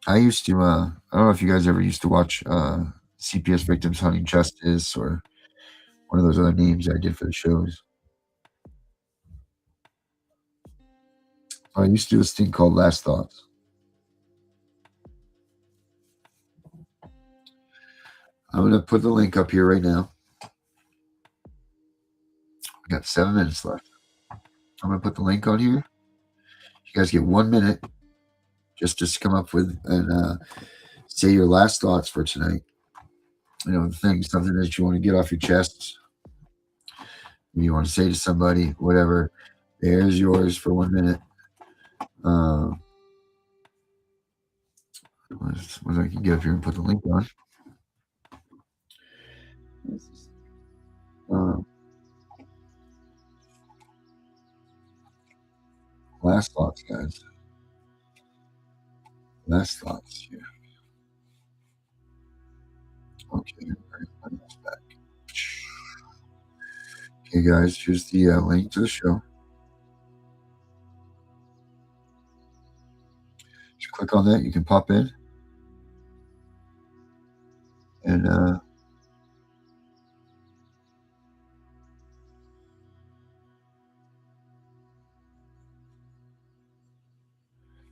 I used to, I don't know if you guys ever used to watch CPS Victims Hunting Justice or one of those other names I did for the shows. I used to do this thing called Last Thoughts. I'm going to put the link up here right now. We got 7 minutes left. I'm going to put the link on here. You guys get 1 minute just to come up with and say your last thoughts for tonight. You know, something that you want to get off your chest. You want to say to somebody, whatever. There's yours for 1 minute. What I can get up here and put the link on. Last thoughts, guys. Last thoughts here. Okay, back. Okay, guys, here's the link to the show. Just click on that. You can pop in. And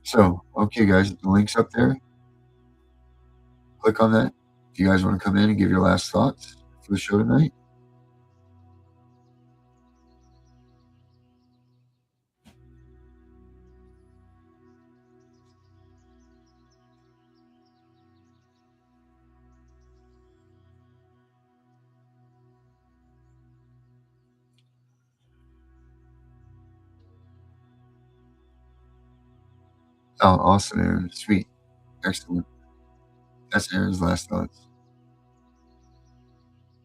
so, okay, guys, the link's up there. Click on that if you guys want to come in and give your last thoughts for the show tonight. Oh, awesome, Aaron. Sweet. Excellent. That's Aaron's last thoughts.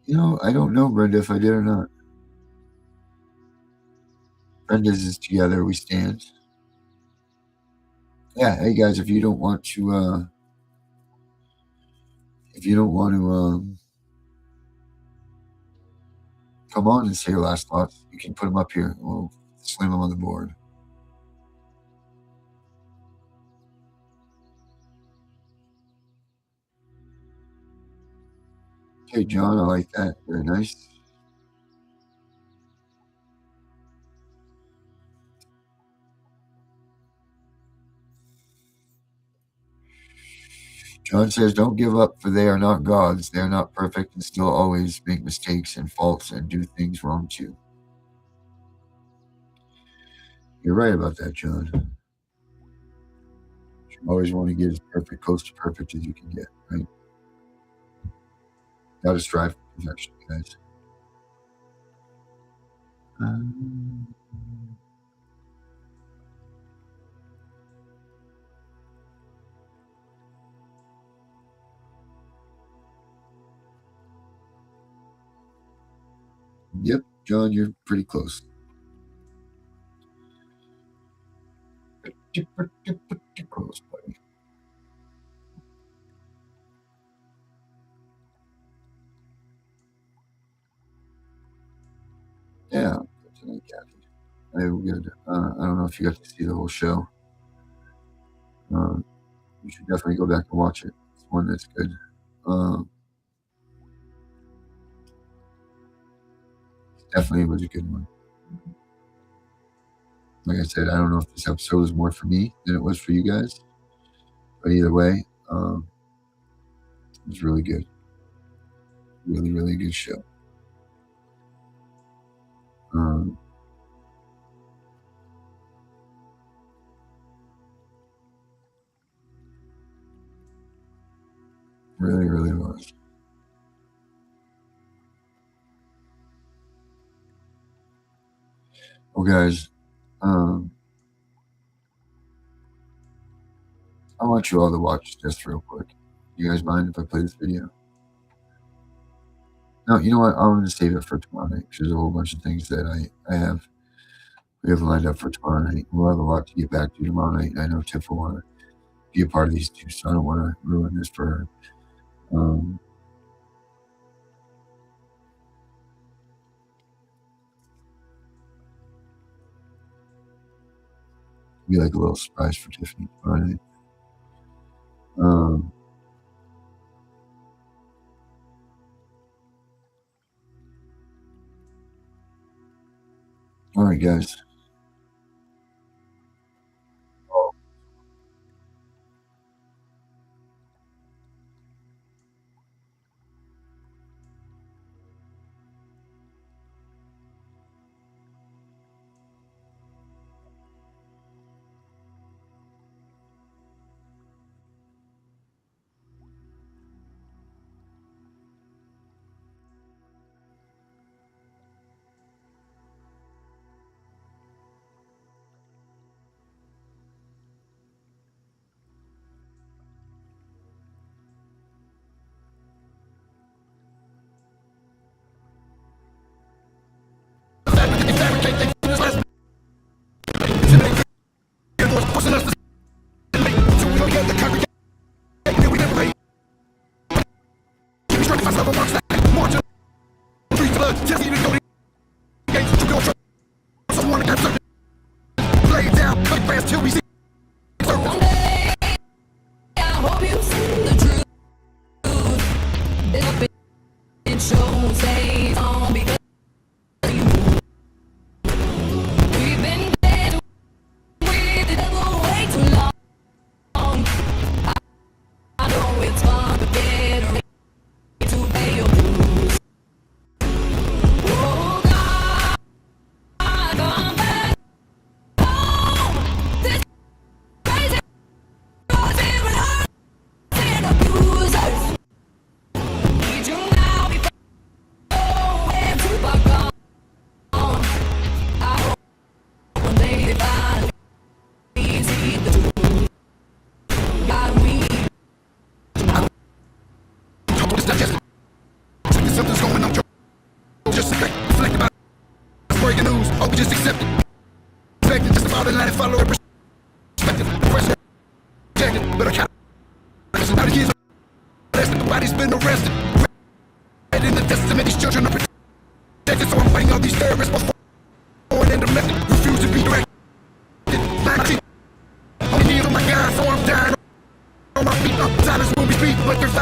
You know, I don't know, Brenda, if I did or not. Brenda's is together we stand. Yeah, hey guys, if you don't want to come on and say your last thoughts, you can put them up here. We'll slam them on the board. Okay, John, I like that. Very nice. John says, don't give up, for they are not gods. They are not perfect and still always make mistakes and faults and do things wrong too. You're right about that, John. You always want to get as perfect, close to perfect as you can get, right? Gotta strive for perfection, guys. Yep, John, you're pretty close. Pretty close, buddy. Yeah, tonight, Kathy. Hey, we're good. I don't know if you got to see the whole show. You should definitely go back and watch it. It's one that's good. Definitely was a good one. Like I said, I don't know if this episode was more for me than it was for you guys, but either way, it was really good. Really, really good show. Really, really was. Well, guys, I want you all to watch this real quick. You guys mind if I play this video? No, you know what? I'm going to save it for tomorrow night because there's a whole bunch of things that we have lined up for tomorrow night. We'll have a lot to get back to tomorrow night. I know Tiff will want to be a part of these too, so I don't want to ruin this for her. Be like a little surprise for Tiffany tomorrow night. All right, guys. cover march that march up streets blood just even go to gates to go trust someone to capture lay down cut fast till we see One day I hope you see the truth. This bitch show stays on because you. We've been dead with the devil way too long. I know it's fun to get ready to pay your dues. Oh God, come back home. This crazy was even hurt and abusers. Need you now before we're too far gone. I hope one day they finally see the truth. God, we it's not just something's going on just reflect about breaking news oh we just accept it expect it just about it let it follow it perspective pressure rejected but I can't listen now the kids arrested nobody's been arrested right in the testament these children are protected so I'm fighting all these terrorists before foreign and domestic refuse to be directed only need on my God so I'm dying on my feet silence will be speak but there's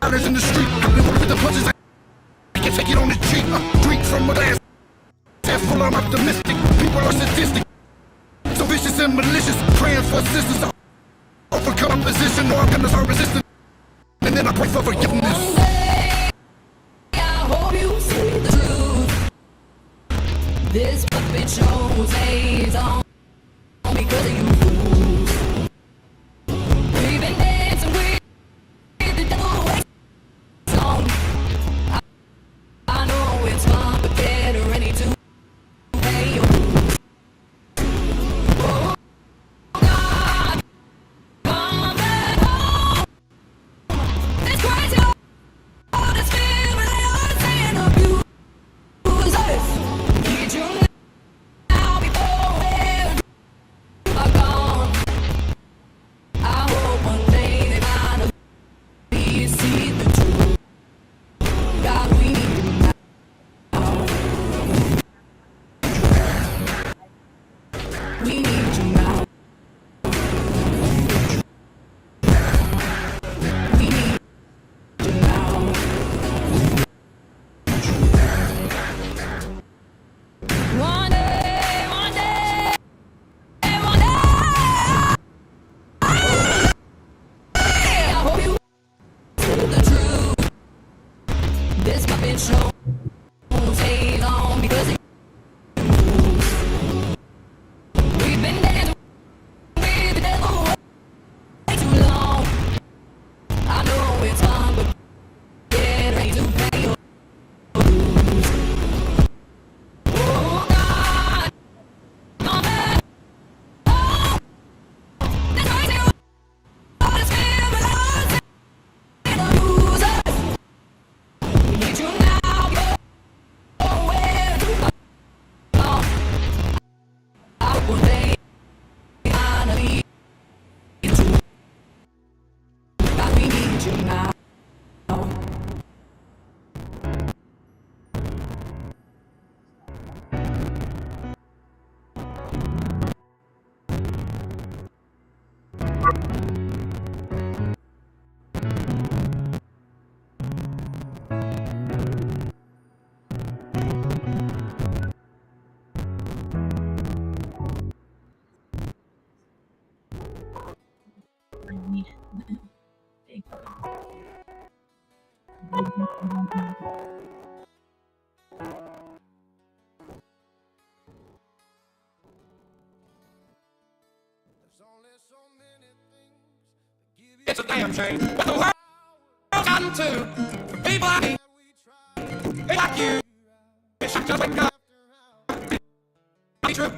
violence in the street I've been working with the punches I can't take it on the cheek drink from a glass half full I'm optimistic people are sadistic so vicious and malicious praying for assistance I'll overcome opposition or I'm gonna start resisting and then I pray for forgiveness one day I hope you see the truth. This puppet show stays on because of you fools. We've been dancing with the devil way too long. I know it's fun, but get ready to pay your dues. Oh God, come back home. This crazy all this feeling and abusers. Need you now before we're are gone. I hope one day they finally see the truth. God, we need you now. We need you now. We need you now. One day, one day, one day. I hope you see the truth. This puppet show stays on because of you. We've been dancing with the devil way too long. I know it's fun, but get ready to pay your dues. Oh God, come back home. This crazy all this feeling and abusers. Need you now before we're too far gone. I hope one day finally the truth. God, we need you now. It's a damn shame what the world's gotten to. For people like me, they like you. It's just wake up. Be true.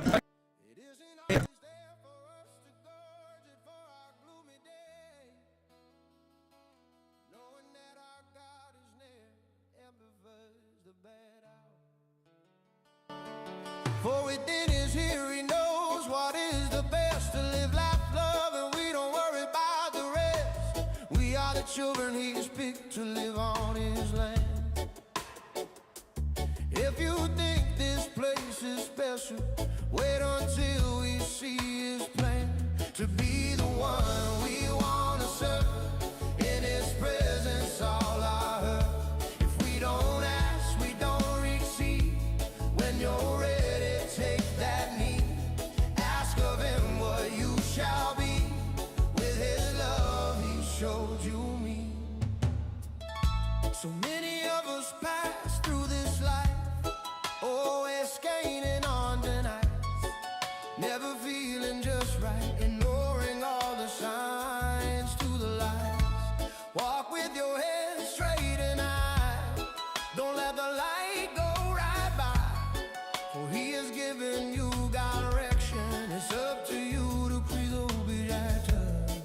For within is here, he knows what is the best to live life, love, and we don't worry about the rest. We are are the children he's picked to live on his land. If you think this place is special, wait until we see his plan. To be the one we wanna serve, in his presence all I heard. If we don't ask, we don't receive. When you're ready, take that knee. Ask of him what you shall be. With his love he showed you me. So many of us pass through this life, always gaining on the night, never feeling just right, ignoring all the signs to the lies. Walk with your head straight and high, don't let the light go right by, for he has given you direction. It's up to you to please obedient.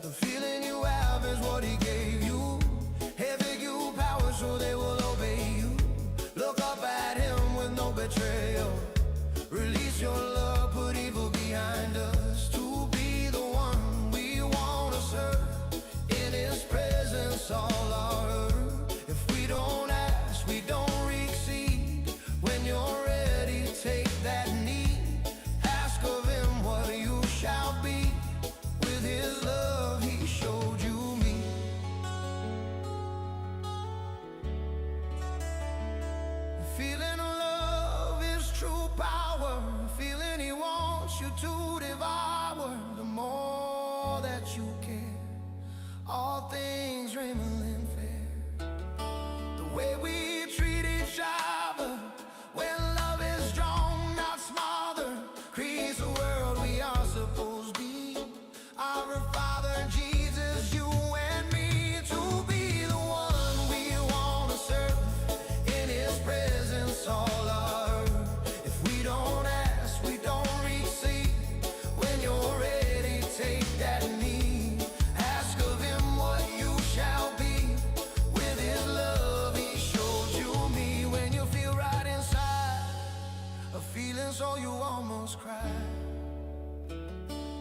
The feeling you have is what he gave you. Heavy you power so they will obey you. Look up at him with no betrayal. Release your love, put evil behind us. To be the one we want to serve, in his presence all are heard. If we don't ask, we don't receive. When you're ready, take that knee. Ask of him what you shall be. With his love he showed you me. Feeling love is true power. Feeling he wants you to devour. The more that you care, all things remain fair. The way we treat each other, when love is strong, not smothered, creates a world we are supposed to be. Our Father Jesus, you and me, to be the one we want to serve, in his presence all are heard. If we don't ask, we don't receive. When you're ready, take that knee. Ask of him what you shall be. With his love he showed you me. When you feel right inside, a feeling so you almost cry,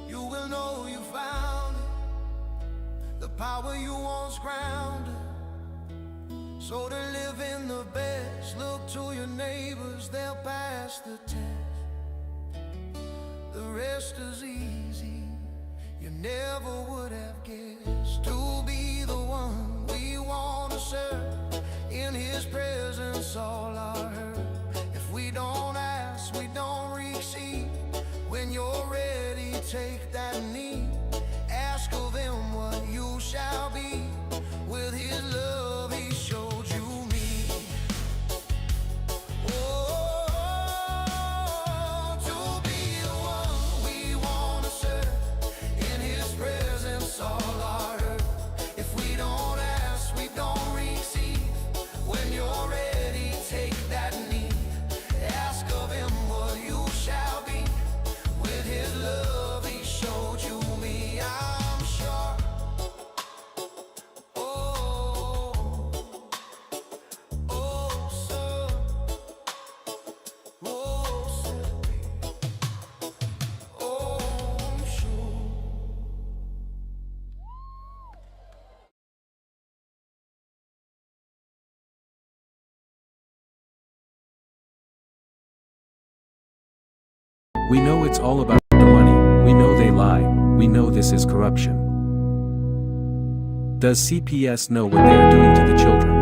you will know you found it. The power you once grounded. So to live in the best, look to your neighbors, they'll pass the test. The rest is easy, you never would have guessed. To be the one we want to serve, in his presence all are heard. If we don't ask, we don't receive. When you're ready, take that knee. Ask of him what you shall be. With his love he showed you me. Oh, to be the one we want to serve, in his presence all are heard. If we don't ask, we don't receive. When you're ready, take that knee. Ask of him what you shall be. With his love he showed you me. I'm sure. Oh, oh, sir. Oh, sir. Oh, I'm sure. We know it's all about the money, we know they lie, we know this is corruption. Does CPS know what they are doing to the children?